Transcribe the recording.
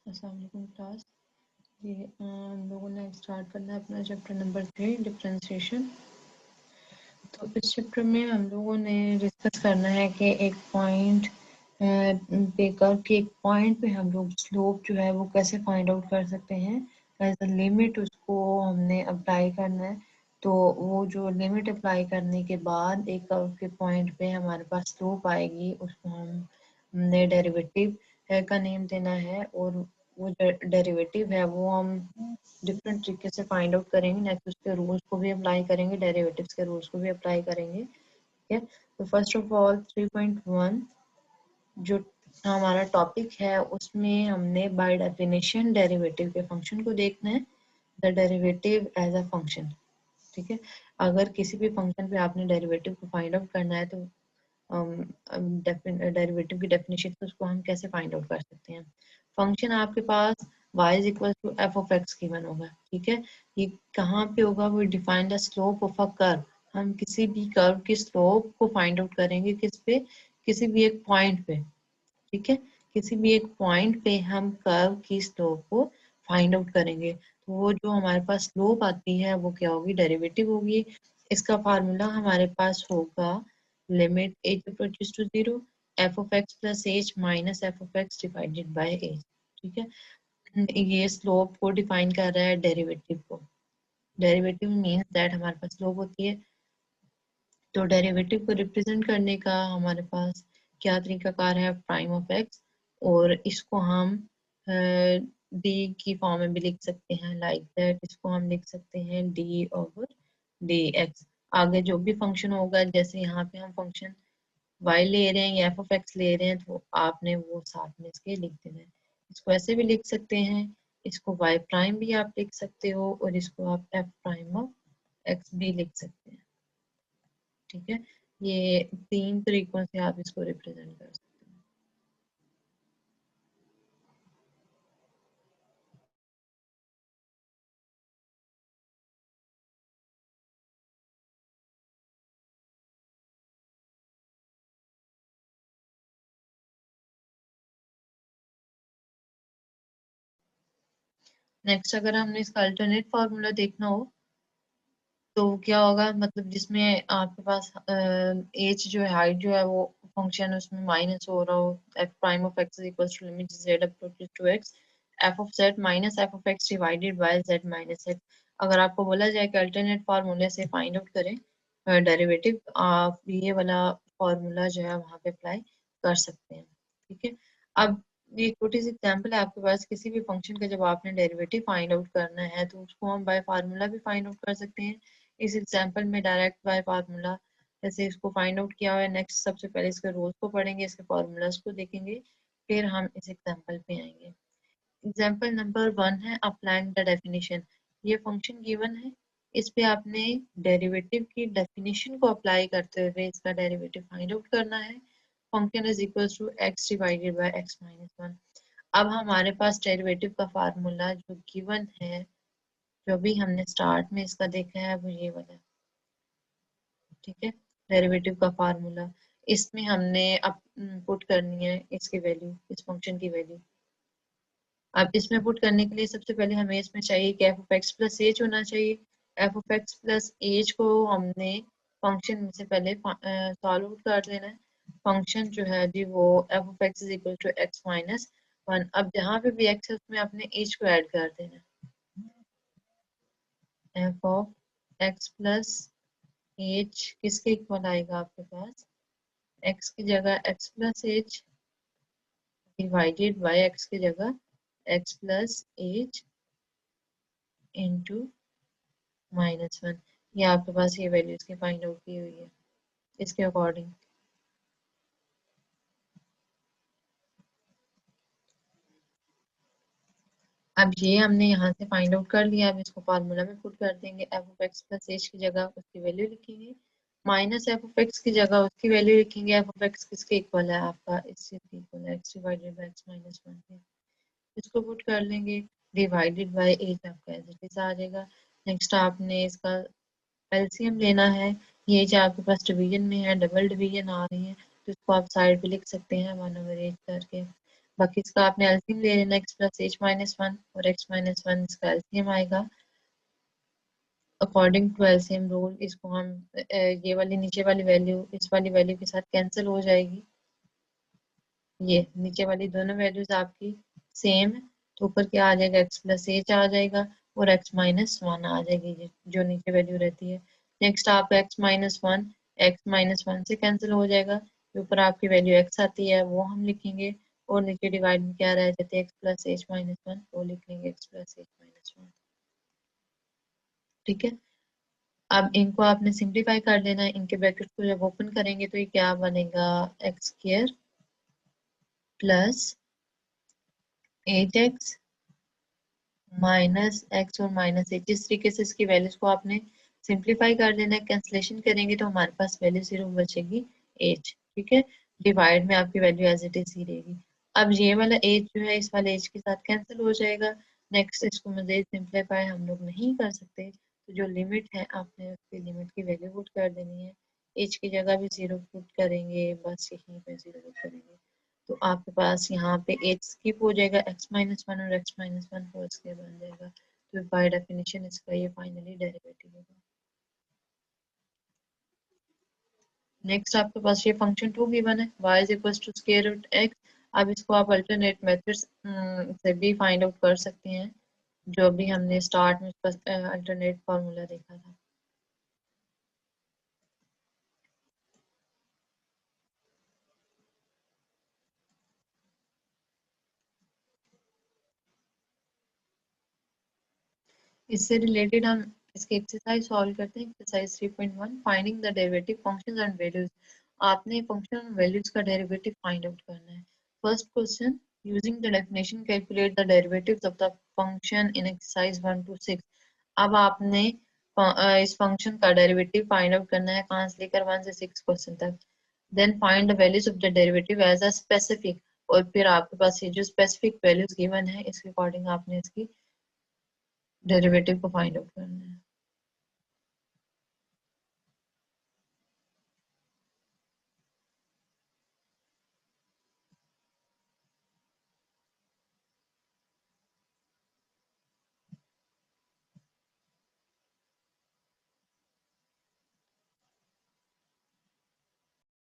अस्सलाम वालेकुम क्लास। ये हम लोगों ने स्टार्ट करना है अपना चैप्टर नंबर 3 डिफरेंशिएशन। तो इस चैप्टर में हम लोगों ने डिस्कस करना है कि एक पॉइंट बेकर के एक पॉइंट पे हम लोग स्लोप जो है वो कैसे फाइंड आउट कर सकते हैं। एज अ लिमिट उसको हमने अप्लाई करना है। तो वो जो लिमिट अप्लाई करने के बाद एक कर्व के पॉइंट पे हमारे पास स्लोप आएगी, उसको हमने डेरिवेटिव का नेम देना है और वो डेरिवेटिव है वो हम डिफरेंट तरीके से फाइंड आउट करेंगे। नेक्स्ट उसके रूल्स को भी अप्लाई करेंगे, डेरिवेटिव्स के रूल्स को भी अप्लाई करेंगे। ठीक है, तो फर्स्ट ऑफ ऑल 3.1 जो हमारा टॉपिक है उसमें हमने बाय डेफिनेशन डेरिवेटिव के फंक्शन को देखना है। The derivative as a function. ठीक है, अगर किसी भी फंक्शन पे आपने डेरिवेटिव को फाइंड आउट करना है तो डेरिवेटिव की डेफिनेशन से उसको हम कैसे फाइंड आउट कर सकते हैं। फंक्शन आपके पास y is equal to f of x given होगा। ठीक है, ये कहाँ पे होगा? वो define the slope of a curve. हम किसी भी कर्व की स्लोप को फाइंड आउट करेंगे किस पे? किसी भी एक पॉइंट पे। ठीक है, किसी भी एक पॉइंट पे हम कर्व की स्लोप को फाइंड आउट करेंगे। तो वो जो हमारे पास स्लोप आती है वो क्या होगी? डेरिवेटिव होगी। इसका फार्मूला हमारे पास होगा limit h approaches to 0 f of x plus h minus f of x divided by h। ठीक है, ये स्लोप को डिफाइन कर रहा है डेरिवेटिव को। डेरिवेटिव मीन्स दैट हमारे पास स्लोप होती है। तो डेरिवेटिव को रिप्रेजेंट करने का हमारे पास क्या तरीकाकार है? प्राइम ऑफ एक्स, और इसको हम डी की फॉर्म में भी लिख सकते हैं लाइक दैट। इसको हम लिख सकते हैं डी ओवर डी एक्स। आगे जो भी फंक्शन होगा, जैसे यहाँ पे हम फंक्शन y ले रहे हैं या एफ ऑफ एक्स ले रहे हैं, तो आपने वो साथ में इसके लिख देना है। इसको ऐसे भी लिख सकते हैं, इसको y प्राइम भी आप लिख सकते हो और इसको आप एफ प्राइम ऑफ एक्स भी लिख सकते हैं। ठीक है, ये तीन तरीकों से आप इसको रिप्रेजेंट कर सकते हैं। नेक्स्ट, अगर हमने इसका अल्टरनेट फार्मूला देखना हो तो क्या होगा? मतलब जिसमें आपके पास एज जो है, हाइट जो है, वो फंक्शन उसमें माइनस हो रहा हो। F prime of x is equal to limit z approaches to x f of z minus f of x divided by z minus x. अगर आपको बोला जाए कि अल्टरनेट फार्मूले से फाइंड आउट करें डेरिवेटिव, आप ये वाला फार्मूला जो है वहाँ पे अप्लाई कर सकते हैं। ठीक है, अब ये छोटी सी एग्जांपल है आपके पास। किसी भी फंक्शन का जब आपने डेरिवेटिव फाइंड आउट करना है तो उसको हम बाय फार्मूला भी फाइंड आउट कर सकते हैं। इस एग्जांपल में डायरेक्ट बाय फार्मूला जैसे इसको फाइंड आउट किया हुआ है। नेक्स्ट सबसे पहले इसके रूल्स को पढ़ेंगे, इसके फार्मूलाज को देखेंगे, फिर हम इस एग्जांपल पे आएंगे। एग्जांपल नंबर 1 है अप्लाइंग द डेफिनेशन। ये फंक्शन गिवन है, इस पे आपने डेरिवेटिव की डेफिनेशन को अप्लाई करते हुए इसका डेरिवेटिव फाइंड आउट करना है। Function is equal to x divided by x minus 1। अब हमारे पास डेरिवेटिव का फार्मूला जो गिवन है, जो भी हमने स्टार्ट में इसका देखा है, वो ये वाला है। ठीक है, डेरिवेटिव का फार्मूला, इसमें हमने अब पुट करनी है इसकी वैल्यू, इस फंक्शन की वैल्यू। अब इसमें पुट करने के लिए सबसे पहले हमें इसमें चाहिए कि F of x plus H होना चाहिए। F of x plus H को हमने फंक्शन में से पहले सॉल्व आउट कर देना है। फंक्शन जो है जी वो f of x is equal to x minus 1। अब जहाँ पे भी एक्स है उसमें आपने एच को ऐड कर देना है। F of x plus H किसके इक्वल आएगा आपके पास? एक्स की जगह x plus H divided by x की जगह एक्स प्लस एच इंटू -1। ये आपके पास ये वैल्यू इसकी फाइंड आउट की हुई है इसके अकॉर्डिंग। अब ये हमने यहाँ से फाइंड आउट कर लिया। अब इसको फार्मूला में पुट कर देंगे। F of x plus H की जगह उसकी वैल्यू लिखेंगे, माइनस एफ ऑफ एक्स की जगह उसकी वैल्यू लिखेंगे। एफ ऑफ एक्स किसके इक्वल है? आपका इस चीज के इक्वल है, x divided by x minus 1 के। इसको पुट कर लेंगे, डिवाइडेड बाय एच आपका एज इट इज आ जाएगा। नेक्स्ट आपने इसका एलसीएम लेना है। ये जो आपके पास डिवीजन में है, डबल डिवीजन आ रही है, तो इसको आप साइड पे लिख सकते हैं 1/8 करके। बाकी इसका आपने एलसीएम ले लेना x plus h minus one, और x माइनस वन इसका एलसीएम आएगा। अकॉर्डिंग टू एलसीएम रूल इसको हम ये वाली नीचे वाली वैल्यू इस वाली वैल्यू के साथ कैंसिल हो जाएगी। ये नीचे वाली दोनों वैल्यूज आपकी सेम है, तो ऊपर क्या आ जाएगा, x प्लस एच आ जाएगा और x माइनस वन आ जाएगी जो नीचे वैल्यू रहती है। नेक्स्ट आप x माइनस वन से कैंसिल हो जाएगा, ऊपर आपकी वैल्यू x आती है वो हम लिखेंगे, और नीचे डिवाइड में क्या रह जाते हैं, x plus H minus one, वो लिख लेंगे x plus H minus one. ठीक है, अब इनको आपने सिंप्लीफाई कर लेना है। इनके ब्रैकेट को जब ओपन करेंगे तो ये क्या बनेगा, x square plus eight x minus x और माइनस एच। इस तरीके से इसकी वैल्यूज को आपने सिंप्लीफाई कर लेना है। कैंसलेशन करेंगे तो हमारे पास वैल्यू सिर्फ बचेगी एच। ठीक है, डिवाइड में आपकी वैल्यू एज इट इज ही रहेगी। अब ये वाला एच जो है इस वाले एच के साथ कैंसिल हो जाएगा। नेक्स्ट इसको मजीद सिंप्लीफाई हम लोग नहीं कर सकते, तो जो लिमिट है आपने उसकी लिमिट की वैल्यू पुट कर देनी है। एच की जगह भी जीरो पुट करेंगे, बस यहीं पे जीरो पुट करेंगे, तो आपके पास यहाँ पे एच स्किप हो जाएगा, x माइनस वन और x minus one whole square बन जाएगा। तो बाय डेफिनेशन इसका ये फाइनली डेरिवेटिव होगा। नेक्स्ट आपके पास ये फंक्शन टू गिवन है, y is equal to square root x। अब इसको आप अल्टरनेट मेथड्स से भी फाइंड आउट कर सकते हैं, जो अभी हमने स्टार्ट में अल्टरनेट फार्मूला देखा था। इससे रिलेटेड हम इसके एक्सरसाइज सॉल्व करते हैं। Exercise 3.1 finding the derivative functions and values. आपने फंक्शन और वैल्यूज का डेरिवेटिव फाइंड आउट करना है। First question, using the definition calculate the derivatives of the function in exercise 1 to 6। अब आपने इस फंक्शन का डेरिवेटिव फाइंड आउट करना है, कहाँ से लेकर 1 से 6 क्वेश्चन तक। Then find the values of the derivative as a specific, और फिर आपके पास ये जो स्पेसिफिक वैल्यूज गिवन है इसके अकॉर्डिंग आपने इसकी डेरिवेटिव को फाइंड आउट करना है।